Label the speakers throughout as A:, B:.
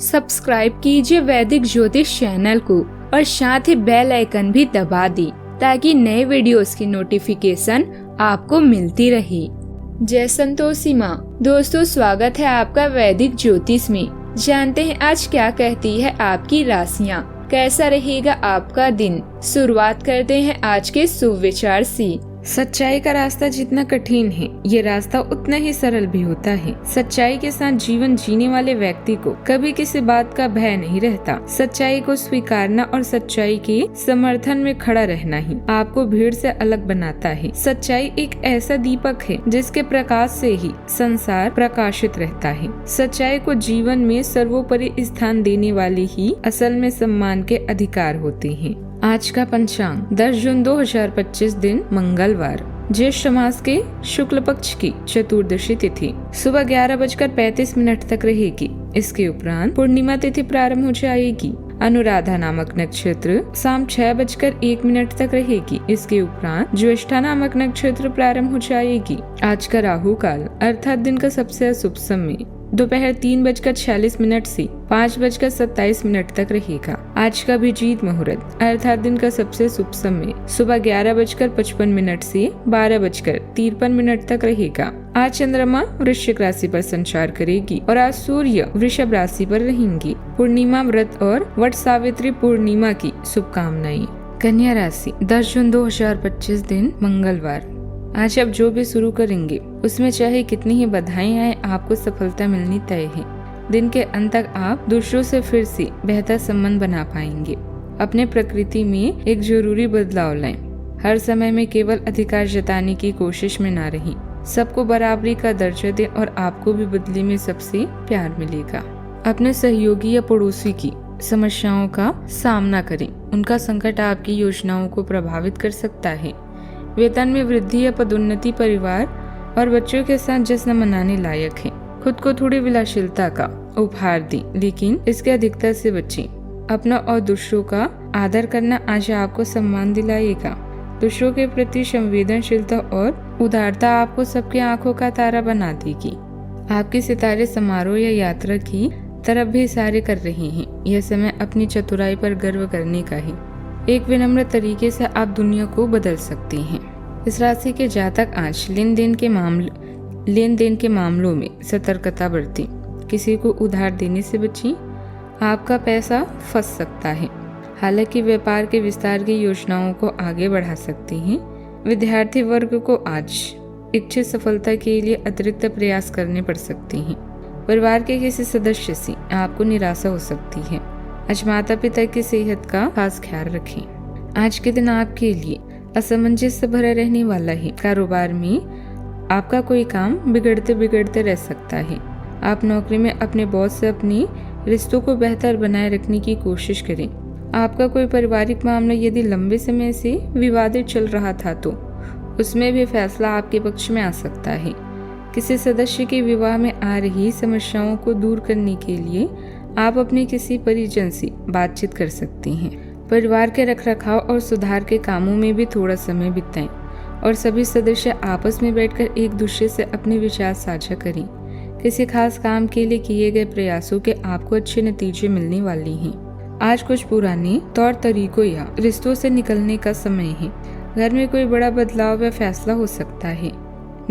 A: Subscribe कीजिए वैदिक ज्योतिष चैनल को और साथ ही बेल आइकन भी दबा दी ताकि नए वीडियोस की नोटिफिकेशन आपको मिलती रहे। जय संतोषी माँ। दोस्तों, स्वागत है आपका वैदिक ज्योतिष में। जानते हैं आज क्या कहती है आपकी राशियाँ, कैसा रहेगा आपका दिन। शुरुआत करते हैं आज के शुभ विचार से।
B: सच्चाई का रास्ता जितना कठिन है, ये रास्ता उतना ही सरल भी होता है। सच्चाई के साथ जीवन जीने वाले व्यक्ति को कभी किसी बात का भय नहीं रहता। सच्चाई को स्वीकारना और सच्चाई के समर्थन में खड़ा रहना ही आपको भीड़ से अलग बनाता है। सच्चाई एक ऐसा दीपक है जिसके प्रकाश से ही संसार प्रकाशित रहता है। सच्चाई को जीवन में सर्वोपरि स्थान देने वाले ही असल में सम्मान के अधिकार होते हैं। आज का पंचांग 10 जून 2025 दिन मंगलवार, ज्येष्ठ मास के शुक्ल पक्ष की चतुर्दशी तिथि सुबह 11:35 तक रहेगी। इसके उपरांत पूर्णिमा तिथि प्रारंभ हो जाएगी। अनुराधा नामक नक्षत्र शाम 6:01 तक रहेगी। इसके उपरांत ज्येष्ठा नामक नक्षत्र प्रारंभ हो जाएगी। आज का राहु काल अर्थात दिन का सबसे अशुभ समय दोपहर 3:46 से 5:27 तक रहेगा। आज का अभिजीत मुहूर्त अर्थात दिन का सबसे शुभ समय सुबह 11:55 से 12:53 तक रहेगा। आज चंद्रमा वृश्चिक राशि पर संचार करेगी और आज सूर्य वृषभ राशि पर रहेंगी। पूर्णिमा व्रत और वट सावित्री पूर्णिमा की शुभकामनाएं। कन्या राशि 10 जून 2025 दिन मंगलवार। आज आप जो भी शुरू करेंगे उसमें चाहे कितनी ही बधाई आए, आपको सफलता मिलनी तय है। दिन के अंत तक आप दूसरों से फिर से बेहतर संबंध बना पाएंगे। अपने प्रकृति में एक जरूरी बदलाव लाएं। हर समय में केवल अधिकार जताने की कोशिश में ना रहें। सबको बराबरी का दर्जा दें और आपको भी बदले में सबसे प्यार मिलेगा। अपने सहयोगी या पड़ोसी की समस्याओं का सामना करें। उनका संकट आपकी योजनाओं को प्रभावित कर सकता है। वेतन में वृद्धि या पदोन्नति परिवार और बच्चों के साथ जश्न मनाने लायक है। खुद को थोड़ी विलासिता का उपहार दें, लेकिन इसके अधिकता से बचें। अपना और दूसरों का आदर करना आज आपको सम्मान दिलाएगा। दूसरों के प्रति संवेदनशीलता और उदारता आपको सबकी आंखों का तारा बना देगी। आपके सितारे समारोह या यात्रा की तरफ भी इशारे कर रहे हैं। यह समय अपनी चतुराई पर गर्व करने का है। एक विनम्र तरीके से आप दुनिया को बदल सकते हैं। इस राशि के जातक आज लेन देन के मामलों में सतर्कता बरतें। किसी को उधार देने से बचें। आपका पैसा फंस सकता है। हालांकि व्यापार के विस्तार की योजनाओं को आगे बढ़ा सकते हैं। विद्यार्थी वर्ग को आज इच्छित सफलता के लिए अतिरिक्त प्रयास करने पड़ सकते हैं। परिवार के किसी सदस्य से आपको निराशा हो सकती है। आज माता पिता की सेहत का खास ख्याल रखें। आज के दिन आपके लिए असमंजस भरा रहने वाला है। कारोबार में आपका कोई काम बिगड़ते रह सकता है। आप नौकरी में अपने बॉस से अपने रिश्तों को बेहतर बनाए रखने की कोशिश करें। आपका कोई पारिवारिक मामला यदि लंबे समय से विवादित चल रहा था तो उसमें भी फैसला आपके पक्ष में आ सकता है। किसी सदस्य के विवाह में आ रही समस्याओं को दूर करने के लिए आप अपने किसी परिजन से बातचीत कर सकते हैं। परिवार के रखरखाव और सुधार के कामों में भी थोड़ा समय बिताएं और सभी सदस्य आपस में बैठकर एक दूसरे से अपने विचार साझा करें। किसी खास काम के लिए किए गए प्रयासों के आपको अच्छे नतीजे मिलने वाले हैं। आज कुछ पुराने तौर तरीकों या रिश्तों से निकलने का समय है। घर में कोई बड़ा बदलाव या फैसला हो सकता है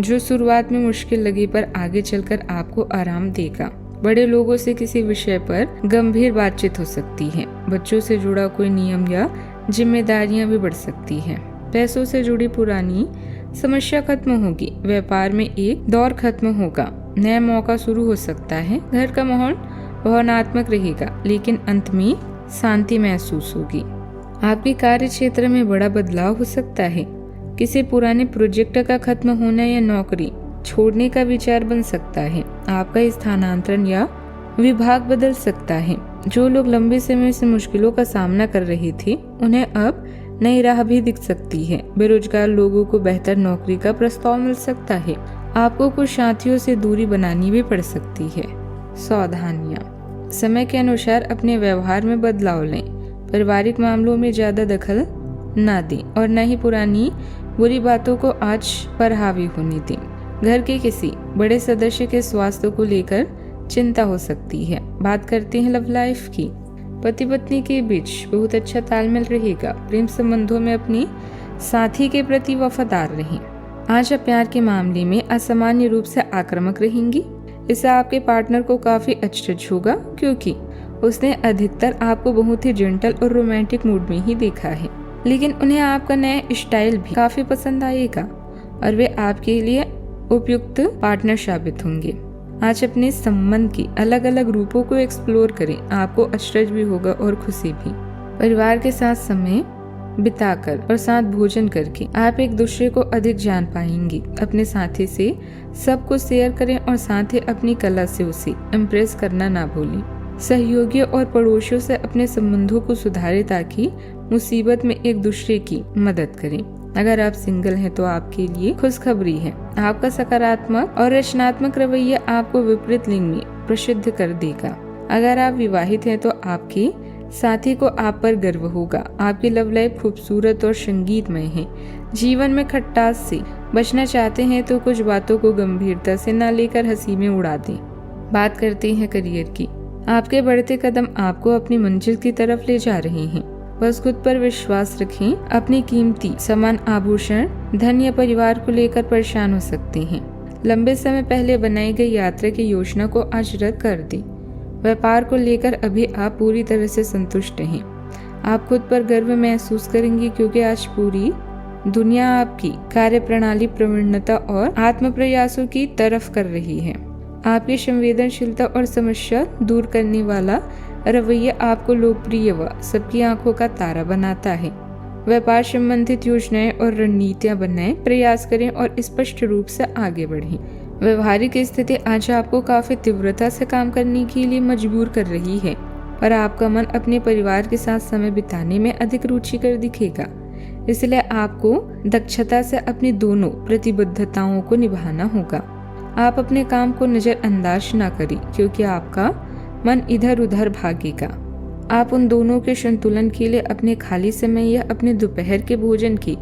B: जो शुरुआत में मुश्किल लगे पर आगे चलकर आपको आराम देगा। बड़े लोगों से किसी विषय पर गंभीर बातचीत हो सकती है। बच्चों से जुड़ा कोई नियम या जिम्मेदारियां भी बढ़ सकती हैं। पैसों से जुड़ी पुरानी समस्या खत्म होगी। व्यापार में एक दौर खत्म होगा। नया मौका शुरू हो सकता है। घर का माहौल भावनात्मक रहेगा, लेकिन अंत में शांति महसूस होगी। आपके कार्य क्षेत्र में बड़ा बदलाव हो सकता है। किसी पुराने प्रोजेक्ट का खत्म होना या नौकरी छोड़ने का विचार बन सकता है। आपका स्थानांतरण या विभाग बदल सकता है। जो लोग लंबे समय से मुश्किलों का सामना कर रहे थे उन्हें अब नई राह भी दिख सकती है। बेरोजगार लोगों को बेहतर नौकरी का प्रस्ताव मिल सकता है। आपको कुछ साथियों से दूरी बनानी भी पड़ सकती है। सावधानियां। समय के अनुसार अपने व्यवहार में बदलाव लें। पारिवारिक मामलों में ज्यादा दखल न दें और न ही पुरानी बुरी बातों को आज पर हावी होने दें। घर के किसी बड़े सदस्य के स्वास्थ्य को लेकर चिंता हो सकती है। बात करते हैं लव लाइफ की। पति पत्नी के बीच बहुत अच्छा तालमेल रहेगा। प्रेम संबंधों में अपनी साथी के प्रति वफादार रहें। आज आप प्यार के मामले में असामान्य रूप से आक्रामक रहेंगी। इससे आपके पार्टनर को काफी अचरज होगा, क्योंकि उसने अधिकतर आपको बहुत ही जेंटल और रोमांटिक मूड में ही देखा है, लेकिन उन्हें आपका नया स्टाइल भी काफी पसंद आएगा और वे आपके लिए उपयुक्त पार्टनर साबित होंगे। आज अपने संबंध के अलग अलग रूपों को एक्सप्लोर करें। आपको अचरज भी होगा और खुशी भी। परिवार के साथ समय बिताकर और साथ भोजन करके आप एक दूसरे को अधिक जान पाएंगी। अपने साथी से सब कुछ शेयर करें और साथ ही अपनी कला से उसे इम्प्रेस करना ना भूलें। सहयोगियों और पड़ोसियों से अपने संबंधों को सुधारें ताकि मुसीबत में एक दूसरे की मदद करें। अगर आप सिंगल हैं तो आपके लिए खुशखबरी है। आपका सकारात्मक और रचनात्मक रवैया आपको विपरीत लिंग में प्रसिद्ध कर देगा। अगर आप विवाहित हैं तो आपके साथी को आप पर गर्व होगा। आपकी लव लाइफ खूबसूरत और संगीतमय है। जीवन में खट्टास से बचना चाहते हैं तो कुछ बातों को गंभीरता से न लेकर हंसी में उड़ा दें। बात करते हैं करियर की। आपके बढ़ते कदम आपको अपनी मंजिल की तरफ ले जा रहे हैं। बस खुद पर विश्वास रखें। अपनी कीमती सामान, आभूषण, धन या परिवार को लेकर परेशान हो सकते हैं। लंबे समय पहले बनाई गई यात्रा की योजना को आज रद्द कर दें। व्यापार को लेकर अभी आप पूरी तरह से संतुष्ट हैं। आप खुद पर गर्व महसूस करेंगे, क्योंकि आज पूरी दुनिया आपकी कार्यप्रणाली, प्रवीणता और आत्म प्रयासों की तरफ कर रही है। आपकी संवेदनशीलता और समस्या दूर करने वाला रवैया आपको लोकप्रिय व सबकी आंखों का तारा बनाता है। व्यापार संबंधित योजनाएं और रणनीतियां बनाएं, प्रयास करें और स्पष्ट रूप से आगे बढ़ें। व्यवहारिक स्थिति आज आपको काफी तीव्रता से काम करने के लिए मजबूर कर रही है और आपका मन अपने परिवार के साथ समय बिताने में अधिक रुचिकर दिखेगा। इसलिए आपको दक्षता से अपनी दोनों प्रतिबद्धताओं को निभाना होगा। आप अपने काम को नजरअंदाज न करें, क्योंकि आपका मन इधर उधर भागेगा। आप उन दोनों के संतुलन के लिए अपने खाली समय या अपने दोपहर के भोजन के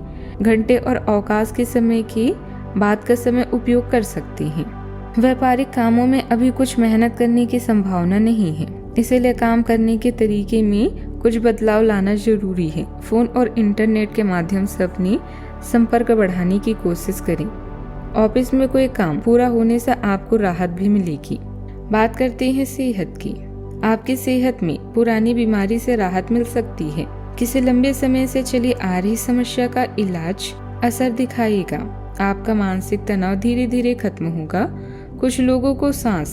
B: घंटे और अवकाश के समय के बाद का समय उपयोग कर सकते हैं। व्यापारिक कामों में अभी कुछ मेहनत करने की संभावना नहीं है, इसीलिए काम करने के तरीके में कुछ बदलाव लाना जरूरी है। फोन और इंटरनेट के माध्यम से अपने संपर्क बढ़ाने की कोशिश करें। ऑफिस में कोई काम पूरा होने से आपको राहत भी मिलेगी। बात करते हैं सेहत की। आपकी सेहत में पुरानी बीमारी से राहत मिल सकती है। किसी लंबे समय से चली आ रही समस्या का इलाज असर दिखाएगा। आपका मानसिक तनाव धीरे धीरे खत्म होगा। कुछ लोगों को सांस,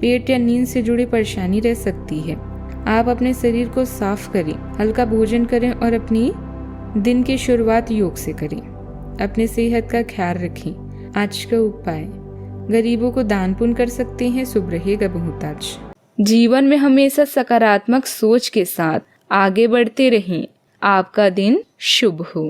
B: पेट या नींद से जुड़ी परेशानी रह सकती है। आप अपने शरीर को साफ करें, हल्का भोजन करें और अपनी दिन की शुरुआत योग से करें। अपने सेहत का ख्याल रखें। आज का उपाय, गरीबों को दान पुण्य कर सकते हैं। शुभ रहेगा बहुताज।
A: जीवन में हमेशा सकारात्मक सोच के साथ आगे बढ़ते रहें। आपका दिन शुभ हो।